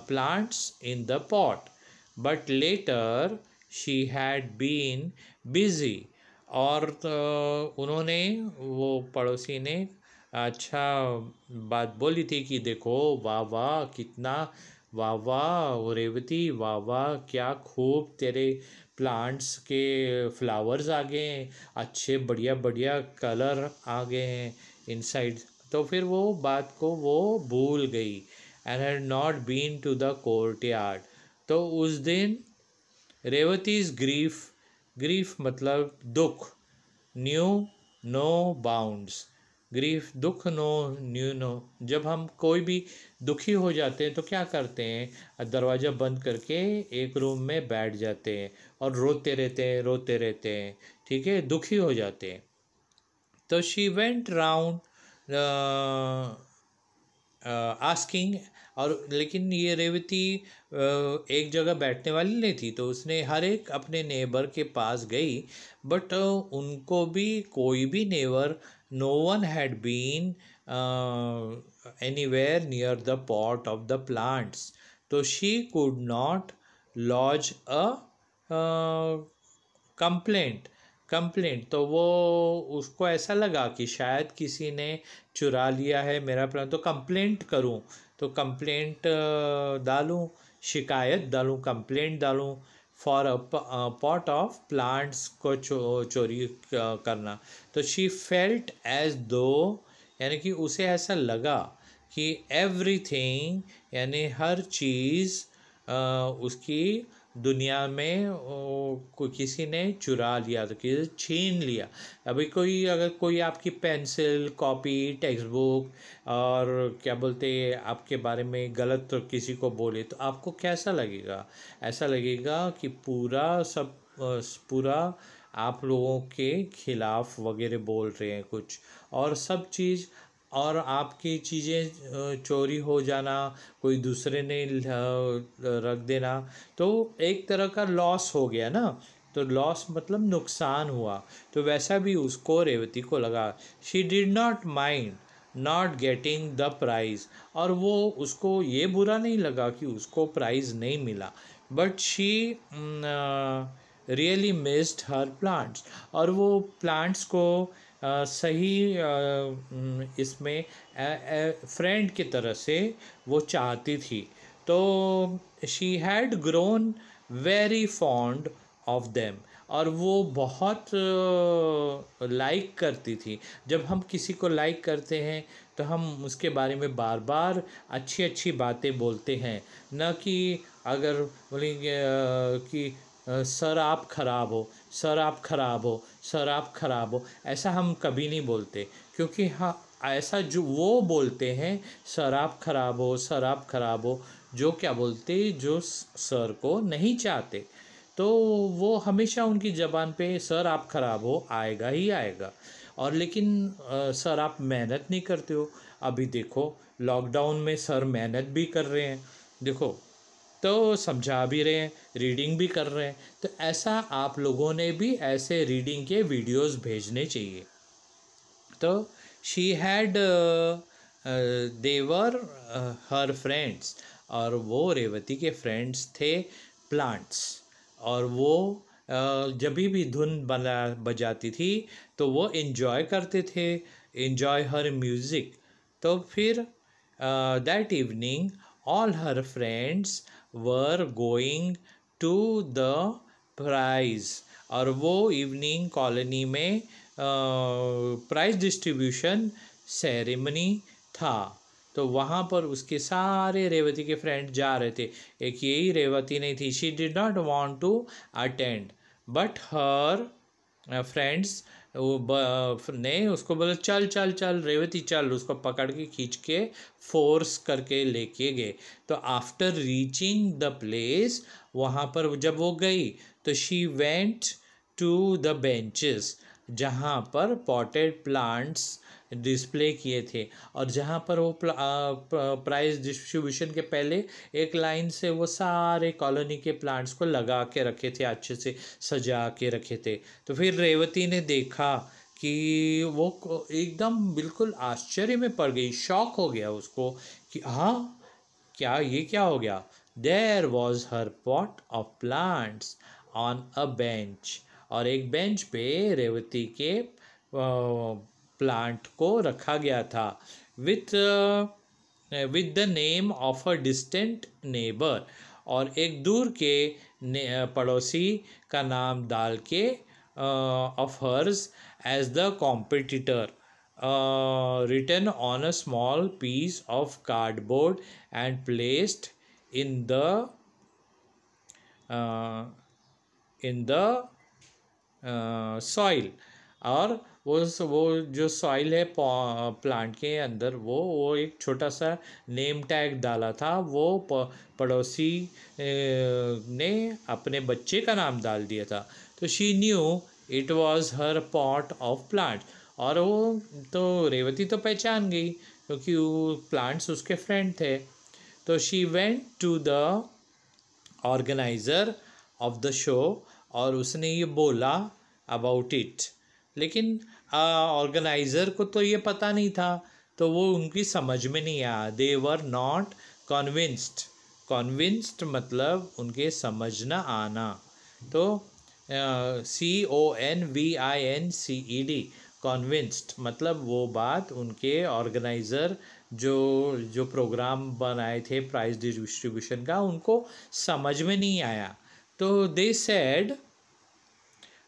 plants in the pot, but later she had been busy. और उन्होंने वो पड़ोसी ने अच्छा बात बोली थी कि देखो वाह वाह कितना, वाह वाह रेवती, वाह वाह क्या खूब तेरे प्लांट्स के फ्लावर्स आ गए हैं, अच्छे बढ़िया बढ़िया कलर आ गए हैं इनसाइड. तो फिर वो बात को वो भूल गई. And had not been to the courtyard. तो उस दिन रेवतीज ग्रीफ मतलब दुख, न्यू नो बाउंड्स. ग्रीफ दुख नो. जब हम कोई भी दुखी हो जाते हैं तो क्या करते हैं, दरवाज़ा बंद करके एक रूम में बैठ जाते हैं और रोते रहते हैं. ठीक है, दुखी हो जाते हैं. तो शी वेंट राउंड आस्किंग, और लेकिन ये रेवती एक जगह बैठने वाली नहीं थी, तो उसने हर एक अपने नेबर के पास गई. बट उनको भी कोई भी neighbour, no one had been anywhere near the pot of the plants. So she could not lodge a complaint. तो वो उसको ऐसा लगा कि शायद किसी ने चुरा लिया है मेरा प्लांट, तो कंप्लेंट करूं, तो कंप्लेंट डालूं, शिकायत डालूं, कंप्लेंट डालूं for a pot of plants को चोरी करना. तो शी फेल्ट एज दो यानी कि उसे ऐसा लगा कि एवरीथिंग यानी हर चीज़ उसकी दुनिया में किसी ने चुरा लिया, तो किसी छीन लिया. अभी अगर कोई आपकी पेंसिल, कॉपी, टेक्स्ट बुक और क्या बोलते हैं आपके बारे में गलत तो किसी को बोले तो आपको कैसा लगेगा? ऐसा लगेगा कि पूरा आप लोगों के खिलाफ वगैरह बोल रहे हैं कुछ, और सब चीज़, और आपकी चीज़ें चोरी हो जाना, कोई दूसरे ने रख देना, तो एक तरह का लॉस हो गया ना। तो लॉस मतलब नुकसान हुआ। तो वैसा भी उसको, रेवती को लगा। She did not mind not getting the prize, और वो उसको ये बुरा नहीं लगा कि उसको प्राइज़ नहीं मिला, but she really missed her plants, और वो प्लांट्स को सही इसमें फ्रेंड की तरह से वो चाहती थी। तो she had grown very fond of them, और वो बहुत लाइक करती थी। जब हम किसी को लाइक करते हैं तो हम उसके बारे में बार बार अच्छी अच्छी बातें बोलते हैं, न कि अगर बोलेंगे कि सर आप ख़राब हो, सर आप ख़राब हो, सर आप ख़राब हो, ऐसा हम कभी नहीं बोलते। क्योंकि हाँ, ऐसा जो वो बोलते हैं, सर आप ख़राब हो, सर आप ख़राब हो, जो क्या बोलते, जो सर को नहीं चाहते, तो वो हमेशा उनकी ज़बान पे सर आप ख़राब हो आएगा ही आएगा। और लेकिन सर आप मेहनत नहीं करते हो। अभी देखो लॉकडाउन में सर मेहनत भी कर रहे हैं, देखो, तो समझा भी रहे हैं, रीडिंग भी कर रहे हैं। तो ऐसा आप लोगों ने भी ऐसे रीडिंग के वीडियोस भेजने चाहिए। तो शी हैड देवर हर फ्रेंड्स, और वो रेवती के फ्रेंड्स थे प्लांट्स। और वो जब भी धुन बजाती थी तो वो इन्जॉय करते थे, इन्जॉय हर म्यूज़िक। तो फिर that evening all her friends were going to the prize, और वो इवनिंग कॉलोनी में प्राइज डिस्ट्रीब्यूशन सेरेमनी था। तो वहाँ पर उसके सारे रेवती के फ्रेंड जा रहे थे। एक यही रेवती नहीं थी, she did not want to attend, but her friends ने उसको बोला चल चल चल रेवती चल, उसको पकड़ के खींच के फोर्स करके लेके गए। तो आफ्टर रीचिंग द प्लेस, वहाँ पर जब वो गई तो she went to the benches, जहाँ पर पॉटेड प्लांट्स डिस्प्ले किए थे, और जहाँ पर वो प्राइज डिस्ट्रीब्यूशन के पहले एक लाइन से वो सारे कॉलोनी के प्लांट्स को लगा के रखे थे, अच्छे से सजा के रखे थे। तो फिर रेवती ने देखा कि वो एकदम बिल्कुल आश्चर्य में पड़ गई, शॉक हो गया उसको कि हाँ क्या, ये क्या हो गया। There was her pot of plants on a bench, और एक बेंच पे रेवती के प्लांट को रखा गया था, with the name of a distant neighbour, और एक दूर के पड़ोसी का नाम डाल के of hers as the competitor, written on a small piece of cardboard and placed in the soil। और वो जो सॉइल है प्लांट के अंदर, वो एक छोटा सा नेम टैग डाला था। वो पड़ोसी ने अपने बच्चे का नाम डाल दिया था। तो she knew it was her pot of plant, और वो तो रेवती तो पहचान गई क्योंकि वो प्लांट्स उसके फ्रेंड थे। तो she went to the organiser of the show, और उसने ये बोला अबाउट इट। लेकिन ऑर्गेनाइज़र को तो ये पता नहीं था, तो वो उनकी समझ में नहीं आया। दे वर नॉट कन्विंस्ड, कन्विंस्ड मतलब उनके समझना आना। तो CONVINCED, कन्विंस्ड मतलब वो बात उनके ऑर्गेनाइज़र जो प्रोग्राम बनाए थे प्राइज डिस्ट्रीब्यूशन का, उनको समझ में नहीं आया। तो दे सेड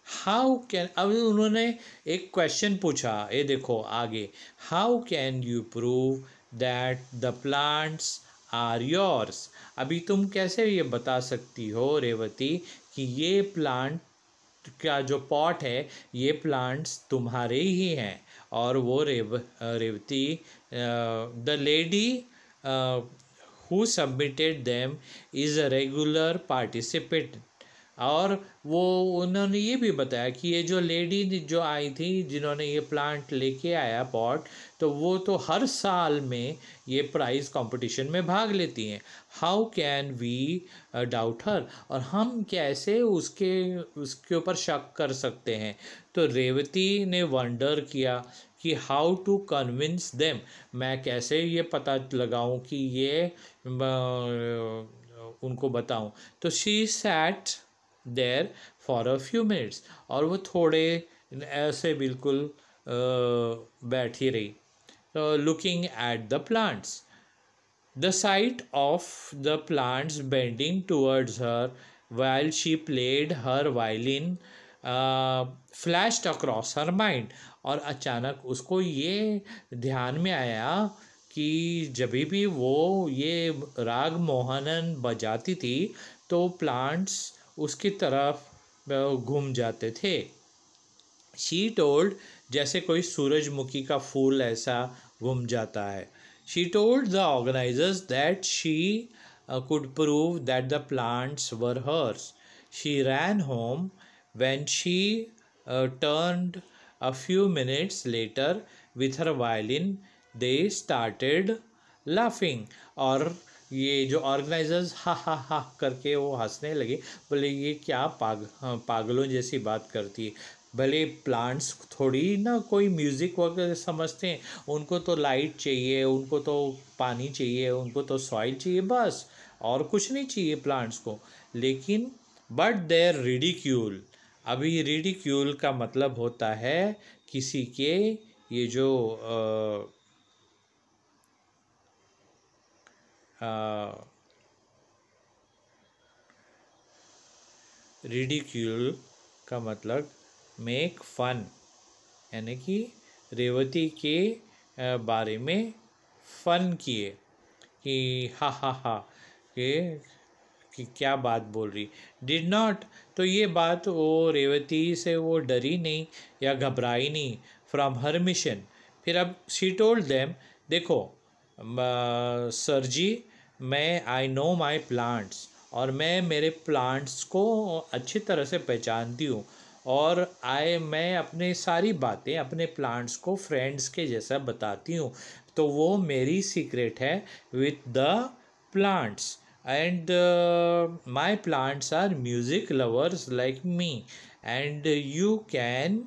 हाउ कैन, अब उन्होंने एक क्वेश्चन पूछा, ये देखो आगे, how can you prove that the plants are yours. अभी तुम कैसे ये बता सकती हो रेवती कि ये प्लांट का जो पॉट है, ये प्लांट्स तुम्हारे ही हैं। और वो Revati, the lady who submitted them is a regular participant और वो उन्होंने ये भी बताया कि ये जो लेडी जो आई थी जिन्होंने ये प्लांट लेके आया पॉट, तो वो तो हर साल में ये प्राइज़ कंपटीशन में भाग लेती हैं। हाउ कैन वी डाउट हर, और हम कैसे उसके ऊपर शक कर सकते हैं। तो रेवती ने वंडर किया कि हाउ टू कन्विंस देम, मैं कैसे ये पता लगाऊं कि ये उनको बताऊं। तो she sat there for a few minutes, और वो थोड़े ऐसे बिल्कुल बैठी रही, looking at the plants. The sight of the plants bending towards her while she played her violin flashed across her mind, और अचानक उसको ये ध्यान में आया कि जब भी वो ये राग मोहनन बजाती थी तो प्लांट्स उसकी तरफ घूम जाते थे। शी टोल्ड, जैसे कोई सूरजमुखी का फूल ऐसा घूम जाता है। She told the organizers that she could prove that the plants were hers. She ran home. When she turned a few minutes later with her violin, they started laughing. और ये जो ऑर्गेनाइजर्स हा हा हा करके वो हंसने लगे, बोले ये क्या पागलों जैसी बात करती है। भले प्लांट्स थोड़ी ना कोई म्यूज़िक वगैरह समझते हैं, उनको तो लाइट चाहिए, उनको तो पानी चाहिए, उनको तो सॉइल चाहिए, बस और कुछ नहीं चाहिए प्लांट्स को। लेकिन बट देयर रिडिक्यूल, अभी रिडिक्यूल का मतलब होता है किसी के ये जो रिडिक्यूल का मतलब मेक फन, यानी कि रेवती के बारे में फन किए कि हा हा हा कि क्या बात बोल रही। डिड नॉट, तो ये बात वो रेवती से वो डरी नहीं या घबराई नहीं फ्रॉम हर मिशन। फिर अब शी टोल्ड देम, देखो सर जी, मैं आई नो माई प्लांट्स, और मैं मेरे प्लांट्स को अच्छी तरह से पहचानती हूँ, और मैं अपने सारी बातें अपने प्लांट्स को फ्रेंड्स के जैसा बताती हूँ। तो वो मेरी सीक्रेट है with the plants, and my plants are music lovers like me, and you can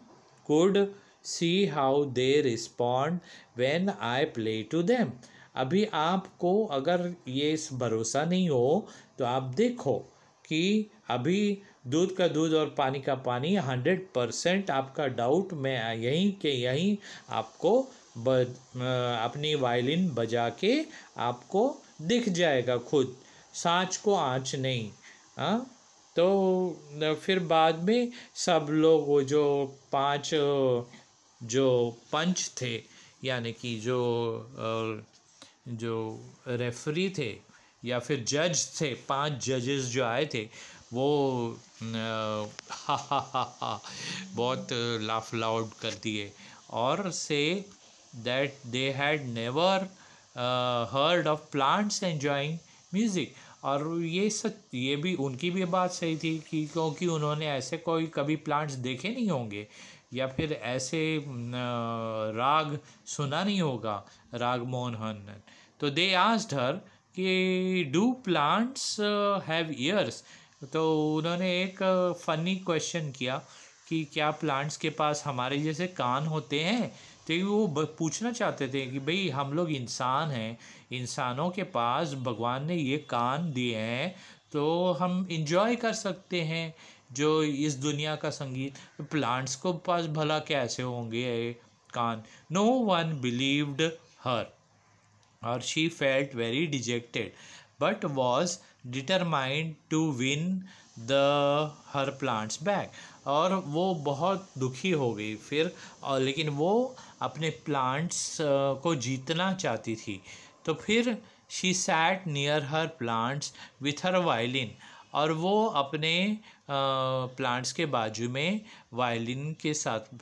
could see how they respond when I play to them. अभी आपको अगर ये भरोसा नहीं हो तो आप देखो कि अभी दूध का दूध और पानी का पानी 100% आपका डाउट मैं यहीं के यहीं आपको अपनी वायलिन बजा के आपको दिख जाएगा खुद, सांच को आँच नहीं। हाँ, तो फिर बाद में सब लोग वो जो 5 जो पंच थे, यानी कि जो रेफरी थे या फिर जज थे, 5 जजेस जो आए थे, वो हा हा हा हा बहुत लाफ लाउड कर दिए और say that they had never heard of plants enjoying music. और ये भी उनकी भी बात सही थी कि क्योंकि उन्होंने ऐसे कोई कभी प्लांट्स देखे नहीं होंगे या फिर ऐसे राग सुना नहीं होगा, राग मोहन। तो दे आस्क्ड हर कि डू प्लांट्स हैव ईयर्स, तो उन्होंने एक फ़नी क्वेश्चन किया कि क्या प्लांट्स के पास हमारे जैसे कान होते हैं। तो वो पूछना चाहते थे कि भाई हम लोग इंसान हैं, इंसानों के पास भगवान ने ये कान दिए हैं तो हम इंजॉय कर सकते हैं जो इस दुनिया का संगीत, प्लांट्स को पास भला कैसे होंगे कान। नो वन बिलीव्ड हर और she felt very dejected but was determined to win her plants back. और वो बहुत दुखी हो गई फिर, और लेकिन वो अपने प्लांट्स को जीतना चाहती थी। तो फिर she set near her plants with her violin, और वो अपने प्लांट्स के बाजू में वायलिन के साथ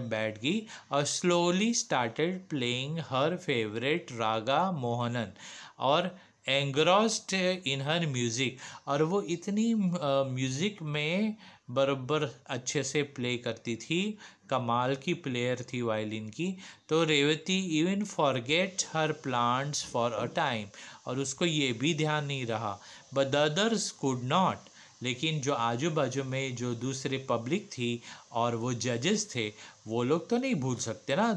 बैठ गई और slowly started playing her favourite raga Mohanan. और एंग्रॉस्ड इन हर म्यूज़िक, और वो इतनी म्यूज़िक में बराबर अच्छे से प्ले करती थी, कमाल की प्लेयर थी वायलिन की। तो Revathi even forget her plants for a time, और उसको ये भी ध्यान नहीं रहा। But the others could not, लेकिन जो आजू बाजू में जो दूसरे पब्लिक थी और वो जजेस थे, वो लोग तो नहीं भूल सकते ना।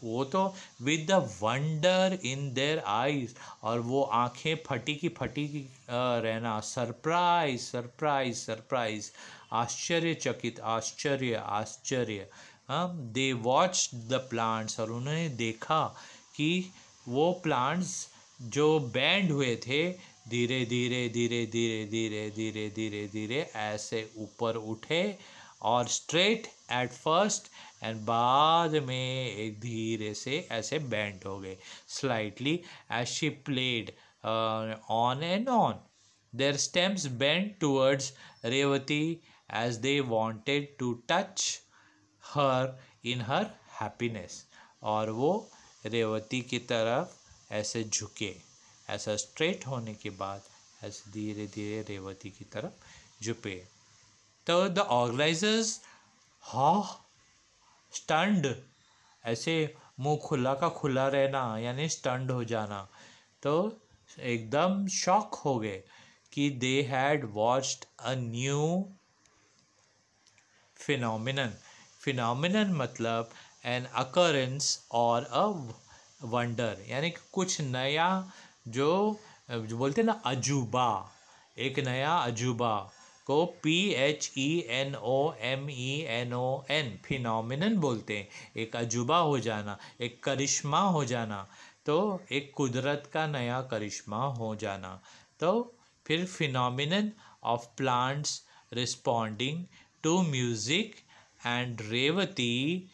वो तो with the wonder in their eyes, और वो आंखें फटी की फटी की रहना, सरप्राइज सरप्राइज सरप्राइज, आश्चर्यचकित, आश्चर्य आश्चर्य। दे वॉच द प्लांट्स, और उन्होंने देखा कि वो प्लांट्स जो बैंड हुए थे धीरे धीरे धीरे धीरे धीरे धीरे धीरे धीरे ऐसे ऊपर उठे, और स्ट्रेट एट फर्स्ट, एंड बाद में एक धीरे से ऐसे बेंड हो गए slightly as she played on and on. Their stems bent towards Revathi as they wanted to touch her in her happiness, और वो रेवती की तरफ ऐसे झुके, ऐसा स्ट्रेट होने के बाद ऐसे धीरे धीरे रेवती की तरफ झुके। तो द ऑर्गेनाइजर्स स्टंड, ऐसे मुंह खुला का खुला रहना यानी स्टंड हो जाना, तो एकदम शॉक हो गए कि they had watched a new phenomenon. Phenomenon मतलब एन अकरेंस और अ वंडर, यानी कि कुछ नया, जो बोलते हैं ना अजूबा, एक नया अजूबा को PHENOMENON फिनोमिनन बोलते हैं। एक अजूबा हो जाना, एक करिश्मा हो जाना, तो एक कुदरत का नया करिश्मा हो जाना। तो फिर phenomenon of plants responding to music, and Revathi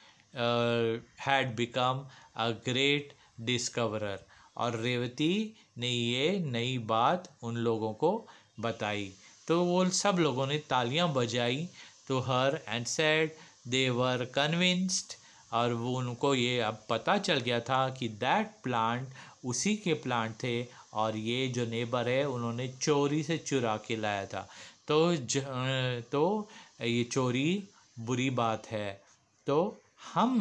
had become a great discoverer, और रेवती ने ये नई बात उन लोगों को बताई। तो वो सब लोगों ने तालियां बजाई तो her and said they were convinced, और वो उनको ये अब पता चल गया था कि दैट प्लांट उसी के प्लांट थे, और ये जो नेबर है उन्होंने चोरी से चुरा के लाया था। तो ये चोरी बुरी बात है। तो हम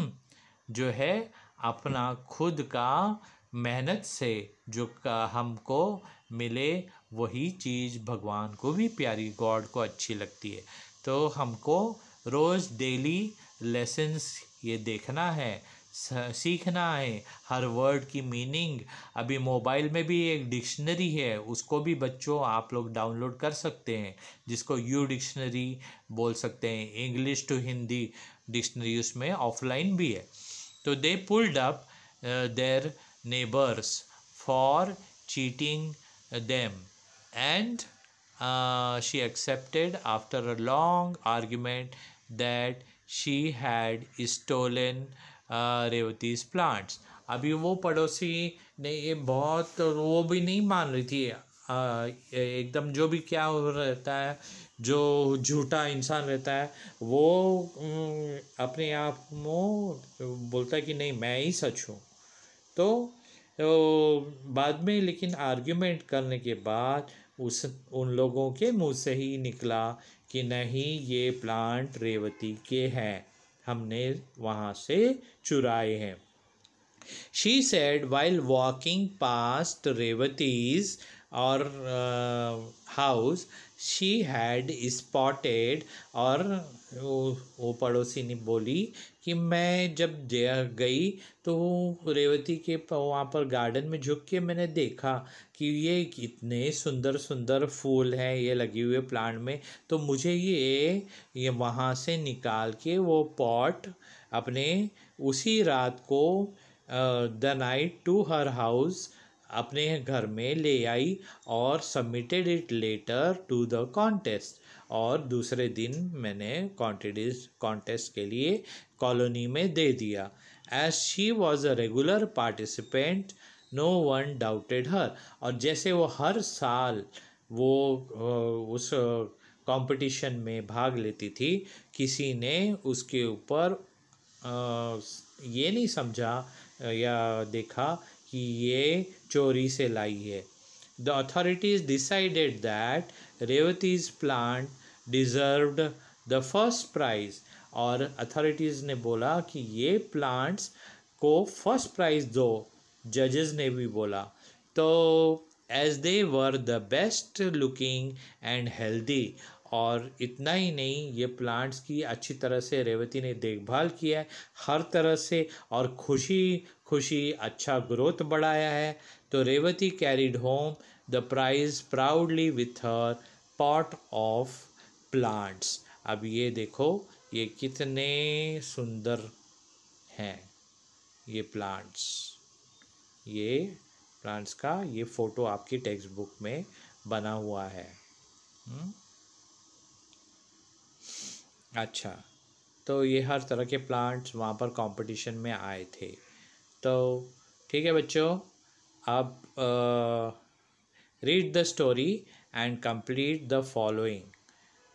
जो है अपना खुद का मेहनत से जो हमको मिले वही चीज़ भगवान को भी प्यारी, गॉड को अच्छी लगती है। तो हमको रोज़ डेली लेसन्स ये देखना है, सीखना है, हर वर्ड की मीनिंग। अभी मोबाइल में भी एक डिक्शनरी है, उसको भी बच्चों आप लोग डाउनलोड कर सकते हैं, जिसको यू डिक्शनरी बोल सकते हैं, इंग्लिश टू हिंदी डिक्शनरी, उसमें ऑफलाइन भी है। तो they pulled up their neighbours for cheating them, and she accepted after a long argument that she had stolen रेवती's plants। अभी वो पड़ोसी ने ये बहुत, वो भी नहीं मान रही थी एकदम, जो भी क्या रहता है, जो झूठा इंसान रहता है वो अपने आप में बोलता है कि नहीं मैं ही सच हूँ। तो बाद में लेकिन आर्ग्यूमेंट करने के बाद उन लोगों के मुंह से ही निकला कि नहीं ये प्लांट रेवती के हैं, हमने वहाँ से चुराए हैं। She said while walking past Revati's और house she had spotted, और वो पड़ोसी ने बोली कि मैं जब गई तो रेवती के वहाँ पर गार्डन में झुक के मैंने देखा कि ये कितने सुंदर सुंदर फूल हैं ये लगे हुए प्लांट में, तो मुझे ये वहाँ से निकाल के वो पॉट अपने उसी रात को the night to her house अपने घर में ले आई, और submitted it later to the contest, और दूसरे दिन मैंने कॉन्टेस्ट के लिए कॉलोनी में दे दिया। As she was a regular participant no one doubted her, और जैसे वो हर साल वो उस कंपटीशन में भाग लेती थी, किसी ने उसके ऊपर ये नहीं समझा या देखा कि ये चोरी से लाई है। the authorities decided that Revati's plant deserved the first prize. और अथॉरिटीज़ ने बोला कि ये प्लांट्स को फर्स्ट प्राइज दो, जजेस ने भी बोला। तो as they were the best looking and healthy, और इतना ही नहीं, ये प्लांट्स की अच्छी तरह से रेवती ने देखभाल किया है हर तरह से, और खुशी खुशी अच्छा ग्रोथ बढ़ाया है। तो Revathi carried home the prize proudly with her pot of plants. अब ये देखो ये कितने सुंदर हैं ये प्लांट्स, ये प्लांट्स का ये फ़ोटो आपकी टेक्स्ट बुक में बना हुआ है। अच्छा, तो ये हर तरह के प्लांट्स वहाँ पर कंपटीशन में आए थे। तो ठीक है बच्चों, आप read the story and complete the following.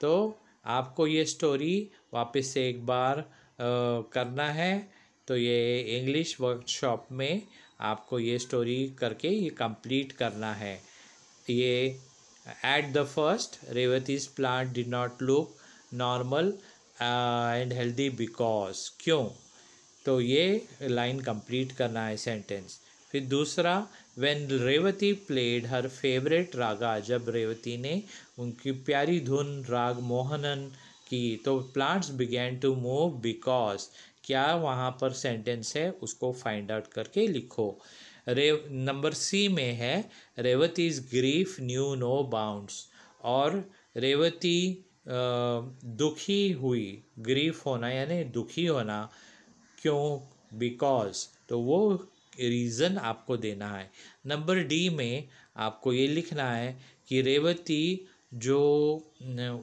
तो आपको ये स्टोरी वापस से एक बार करना है। तो ये इंग्लिश वर्कशॉप में आपको ये स्टोरी करके ये कंप्लीट करना है। ये at the first Revathi's plant did not look normal and healthy because, क्यों, तो ये लाइन कंप्लीट करना है सेंटेंस। फिर दूसरा, when Revathi played her favourite raga, जब रेवती ने उनकी प्यारी धुन राग मोहनन की, तो plants began to move because, क्या वहाँ पर सेंटेंस है उसको फाइंड आउट करके लिखो। नंबर सी में है रेवती's ग्रीफ न्यू नो बाउंड्स, और रेवती दुखी हुई, ग्रीफ होना यानी दुखी होना, क्यों, बिकॉज, तो वो रीज़न आपको देना है। नंबर डी में आपको ये लिखना है कि रेवती जो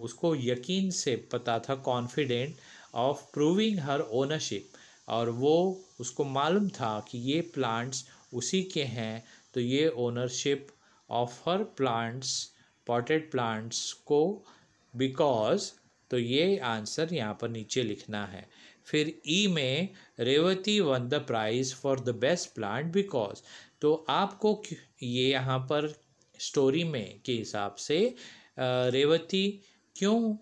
उसको यकीन से पता था, confident of proving her ownership, और वो उसको मालूम था कि ये प्लांट्स उसी के हैं, तो ये ownership of her plants, potted plants को, बिकॉज, तो ये आंसर यहाँ पर नीचे लिखना है। फिर ई में Revathi won the prize for the best plant because, तो आपको ये यहाँ पर स्टोरी में के हिसाब से रेवती क्यों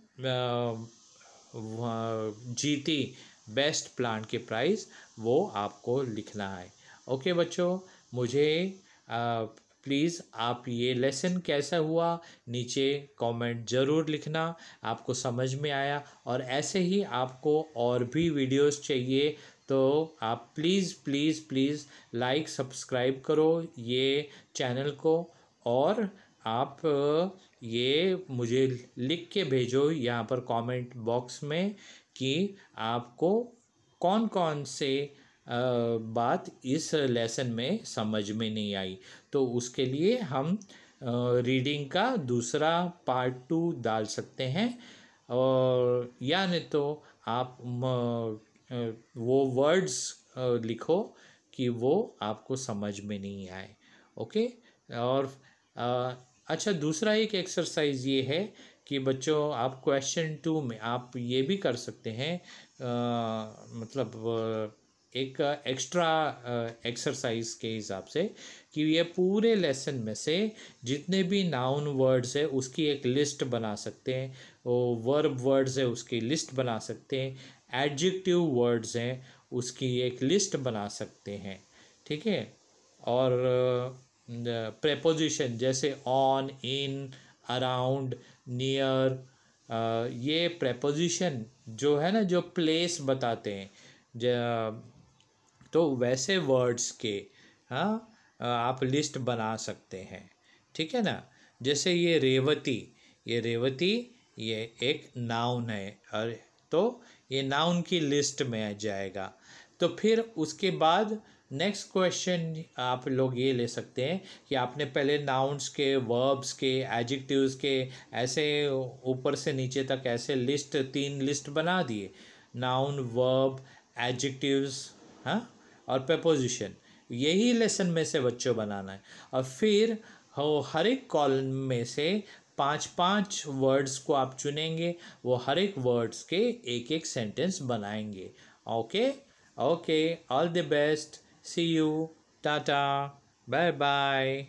जीती बेस्ट प्लांट के प्राइज़, वो आपको लिखना है। ओके बच्चों, मुझे प्लीज़ आप ये लेसन कैसा हुआ नीचे कमेंट ज़रूर लिखना, आपको समझ में आया। और ऐसे ही आपको और भी वीडियोस चाहिए तो आप please please please like subscribe करो ये चैनल को, और आप ये मुझे लिख के भेजो यहाँ पर कमेंट बॉक्स में कि आपको कौन कौन से बात इस लेसन में समझ में नहीं आई, तो उसके लिए हम रीडिंग का दूसरा पार्ट 2 डाल सकते हैं। और या नहीं तो आप वो वर्ड्स लिखो कि वो आपको समझ में नहीं आए। ओके, और अच्छा, दूसरा एक एक्सरसाइज ये है कि बच्चों आप क्वेश्चन 2 में आप ये भी कर सकते हैं, मतलब एक एक्स्ट्रा एक्सरसाइज के हिसाब से, कि ये पूरे लेसन में से जितने भी नाउन वर्ड्स है उसकी एक लिस्ट बना सकते हैं, वो वर्ब वर्ड्स है उसकी लिस्ट बना सकते हैं, एडजेक्टिव वर्ड्स हैं उसकी एक लिस्ट बना सकते हैं, ठीक है। और प्रेपोजिशन जैसे ऑन, इन, अराउंड, नियर, ये प्रेपोजिशन जो है ना, जो प्लेस बताते हैं, तो वैसे वर्ड्स के आप लिस्ट बना सकते हैं, ठीक है ना। जैसे ये रेवती, ये एक नाउन है, और तो ये नाउन की लिस्ट में आ जाएगा। तो फिर उसके बाद नेक्स्ट क्वेश्चन आप लोग ये ले सकते हैं कि आपने पहले नाउन्स के, वर्ब्स के, एडजेक्टिव्स के, ऐसे ऊपर से नीचे तक ऐसे लिस्ट 3 लिस्ट बना दिए, नाउन, वर्ब, एडजेक्टिव्स और प्रेपोजिशन। यही लेसन में से बच्चों बनाना है, और फिर हर एक कॉलम में से 5-5 वर्ड्स को आप चुनेंगे, वो हर एक वर्ड्स के एक सेंटेंस बनाएंगे। Okay, all the best, see you, tata, bye bye.